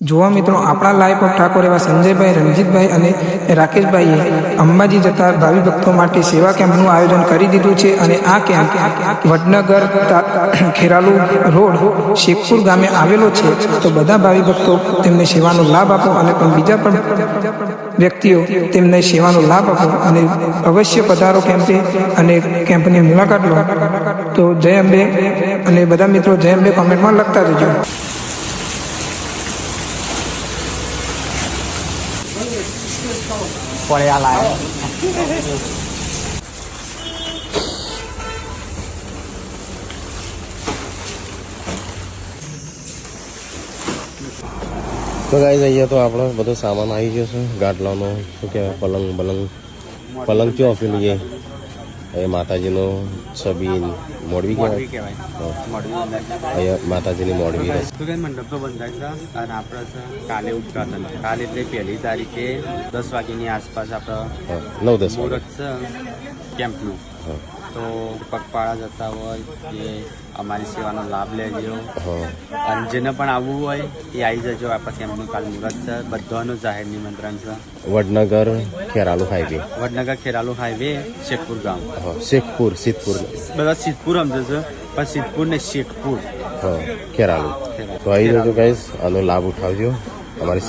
જોવા મિત્રો, આપણા લાઈફ ઓફ ઠાકોર એવા સંજયભાઈ, રણજીતભાઈ અને રાકેશભાઈએ અંબાજી જતા ભાવિ ભક્તો માટે સેવા કેમ્પનું આયોજન કરી દીધું છે. અને આ કેમ્પ વડનગર ખેરાલુ રોડ શેખપુર ગામે આવેલો છે. તો બધા ભાવિ ભક્તો તેમને સેવાનો લાભ આપો અને પણ બીજા પણ વ્યક્તિઓ તેમને સેવાનો લાભ આપો અને અવશ્ય પધારો કેમ્પે અને કેમ્પની મુલાકાત લો. તો જય અંબે અને બધા મિત્રો જય અંબે કોમેન્ટમાં લખતા જજો. પડ્યા લાય તો ગાઈઝ અહીંયા તો આપણો બધો સામાન આવી ગયો છે. ગાટલાનો શું કહેવાય, પલંગ ચો આપેલું છે. એ માતાજીનો છબી મોડવી કહેવાય. અહીંયા માતાજીની મોડવી રહેશે. તો કઈ મંડપ તો બંધાય છે અને આપણે છે કાલે ઉદઘાટન. કાલે એટલે 1લી તારીખે 10 વાગ્યાની આસપાસ આપણે 9-10 મુહૂર્ત છે કેમ્પનું. તો પગપાળા જતા હોય કે અમારી સેવાનો લાભ લેજો અને જેને પણ આવવું હોય એ આવી જજો. આપણા કેમ્પનું કાલ મુહૂર્ત છે. બધાનું જાહેર નિમંત્રણ છે. વડનગર ખેરાલુ હાઈવે, વડનગર ખેરાલુ હાઈવે, શેખપુર ગામ. સિદ્ધપુર બધા સિદ્ધપુર સમજે છે પણ સિદ્ધપુર ને શેખપુર ખેરાલુ. તો આવી જજો ગાઈઝ, આનો લાભ ઉઠાવજો. અમારી